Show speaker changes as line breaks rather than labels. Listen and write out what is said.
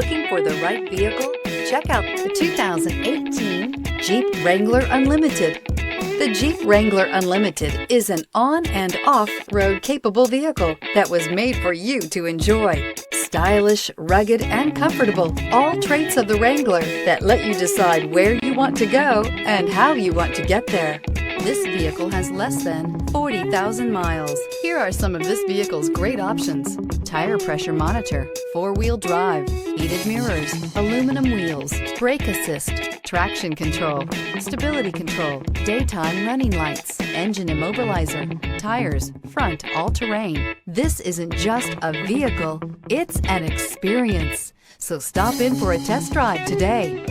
Looking for the right vehicle? Check out the 2018 Jeep Wrangler Unlimited. The Jeep Wrangler Unlimited is an on- and off-road capable vehicle that was made for you to enjoy. Stylish, rugged, and comfortable, all traits of the Wrangler that let you decide where you want to go and how you want to get there. This vehicle has less than 40,000 miles. Here are some of this vehicle's great options: tire pressure monitor, four-wheel drive, heated mirrors, aluminum wheels, brake assist, traction control, stability control, daytime running lights, engine immobilizer, tires, front all-terrain. This isn't just a vehicle, it's an experience. So stop in for a test drive today.